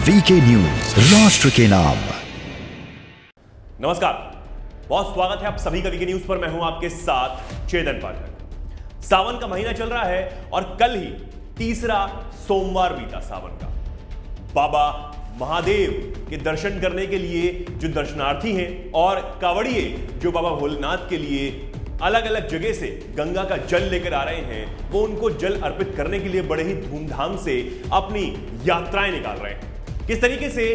VK news, राष्ट्र के नाम। नमस्कार, बहुत स्वागत है आप सभी का वीके न्यूज पर। मैं हूं आपके साथ चेतन पाठक। सावन का महीना चल रहा है और कल ही तीसरा सोमवार बीता सावन का। बाबा महादेव के दर्शन करने के लिए जो दर्शनार्थी हैं और कांवड़िए जो बाबा भोलेनाथ के लिए अलग अलग जगह से गंगा का जल लेकर आ रहे हैं, वो उनको जल अर्पित करने के लिए बड़े ही धूमधाम से अपनी यात्राएं निकाल रहे हैं। किस तरीके से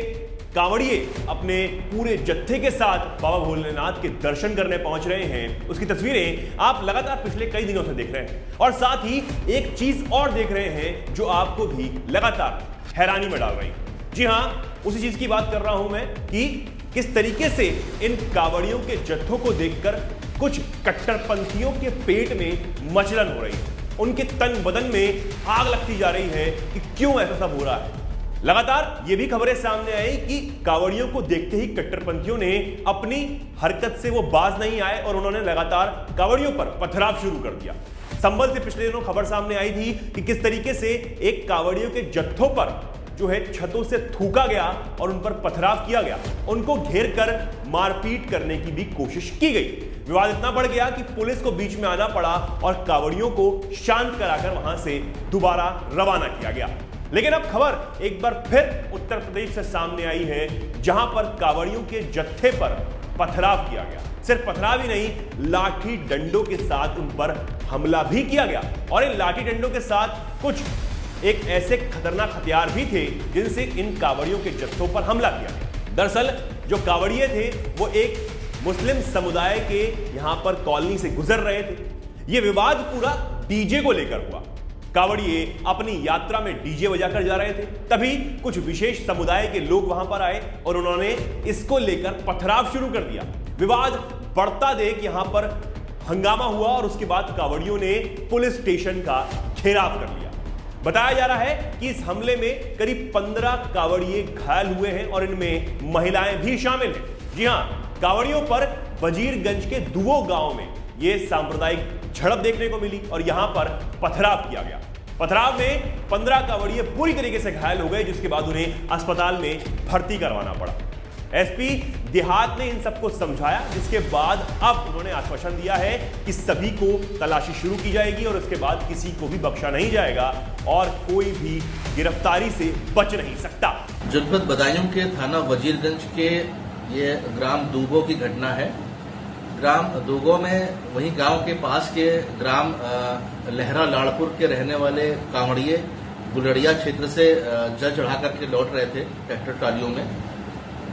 कांवड़िए अपने पूरे जत्थे के साथ बाबा भोलेनाथ के दर्शन करने पहुंच रहे हैं, उसकी तस्वीरें आप लगातार पिछले कई दिनों से देख रहे हैं। और साथ ही एक चीज और देख रहे हैं जो आपको भी लगातार हैरानी में डाल रही है। जी हां, उसी चीज की बात कर रहा हूं मैं कि किस तरीके से इन कांवड़ियों के जत्थों को देखकर कुछ कट्टरपंथियों के पेट में मचलन हो रही है, उनके तन बदन में आग लगती जा रही है कि क्यों ऐसा सब हो रहा है। लगातार ये भी खबरें सामने आई कि कांवड़ियों को देखते ही कट्टरपंथियों ने अपनी हरकत से वो बाज नहीं आए और उन्होंने लगातार कांवड़ियों पर पथराव शुरू कर दिया। संभल से पिछले दिनों खबर सामने आई थी कि किस तरीके से एक कांवड़ियों के जत्थों पर जो है छतों से थूका गया और उन पर पथराव किया गया, उनको घेर कर मारपीट करने की भी कोशिश की गई। विवाद इतना बढ़ गया कि पुलिस को बीच में आना पड़ा और कांवड़ियों को शांत कराकर वहां से दोबारा रवाना किया गया। लेकिन अब खबर एक बार फिर उत्तर प्रदेश से सामने आई है, जहां पर कांवड़ियों के जत्थे पर पथराव किया गया। सिर्फ पथराव ही नहीं, लाठी डंडों के साथ उन पर हमला भी किया गया। और इन लाठी डंडों के साथ कुछ एक ऐसे खतरनाक हथियार भी थे जिनसे इन कांवड़ियों के जत्थों पर हमला किया गया। दरअसल जो कांवड़िए थे वो एक मुस्लिम समुदाय के यहां पर कॉलोनी से गुजर रहे थे। यह विवाद पूरा डीजे को लेकर हुआ। कांवड़िए अपनी यात्रा में डीजे बजाकर जा रहे थे, तभी कुछ विशेष समुदाय के लोग वहां पर आए और उन्होंने इसको लेकर पथराव शुरू कर दिया। विवाद बढ़ता देख यहां पर हंगामा हुआ और उसके बाद कांवड़ियों ने पुलिस स्टेशन का घेराव कर लिया। बताया जा रहा है कि इस हमले में करीब 15 कांवड़िए घायल हुए हैं और इनमें महिलाएं भी शामिल हैं। जी हां, कांवड़ियों पर वजीरगंज के दुवो गांव में यह सांप्रदायिक झड़प देखने को मिली और यहां पर पथराव किया गया। पथराव में 15 कांवड़िए पूरी तरीके से घायल हो गए, जिसके बाद उन्हें अस्पताल में भर्ती करवाना पड़ा। एसपी देहात ने इन सबको समझाया, जिसके बाद अब उन्होंने आश्वासन दिया है कि सभी को तलाशी शुरू की जाएगी और उसके बाद किसी को भी बख्शा नहीं जाएगा और कोई भी गिरफ्तारी से बच नहीं सकता। जनपद बदायूं के थाना वजीरगंज के ये ग्राम दूगो की घटना है। ग्राम दूगो में वही गांव के पास के ग्राम लहरा लाड़पुर के रहने वाले कांवड़िए गुलड़िया क्षेत्र से जल चढ़ा करके लौट रहे थे ट्रैक्टर ट्रालियों में।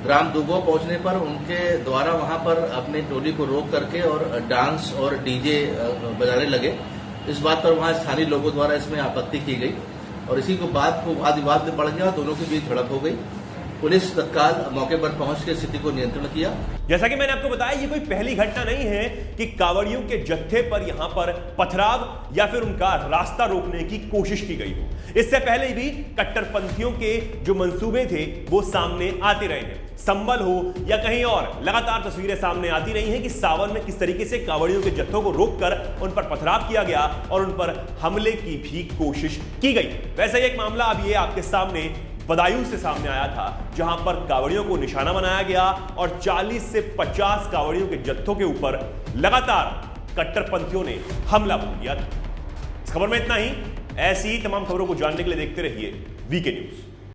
ग्राम दूगो पहुंचने पर उनके द्वारा वहां पर अपनी टोली को रोक करके और डांस और डीजे बजाने लगे। इस बात पर वहां स्थानीय लोगों द्वारा इसमें आपत्ति की गई और इसी को बात को वाद विवाद में बढ़ गया, दोनों के बीच झड़प हो गई। पुलिस तत्काल मौके पर पहुंचकर स्थिति को नियंत्रण किया। जैसा कि मैंने आपको बताया, ये कोई पहली घटना नहीं है कि कांवड़ियों के जत्थे पर यहां पर पथराव या फिर उनका रास्ता रोकने की कोशिश की गई हो। इससे पहले भी कट्टरपंथियों के जो मंसूबे थे वो सामने आते रहे हैं। संभल हो या कहीं और, लगातार तस्वीरें सामने आती रही हैं कि सावन में किस तरीके से कांवड़ियों के जत्थों को रोककर उन पर पथराव किया गया और उन पर हमले की भी कोशिश की गई। वैसे ही एक मामला अब ये आपके सामने बदायूं से सामने आया था, जहां पर कांवड़ियों को निशाना बनाया गया और 40 से 50 कांवड़ियों के जत्थों के ऊपर लगातार कट्टरपंथियों ने हमला बोल दिया था। इस खबर में इतना ही। ऐसी ही तमाम खबरों को जानने के लिए देखते रहिए वीके न्यूज।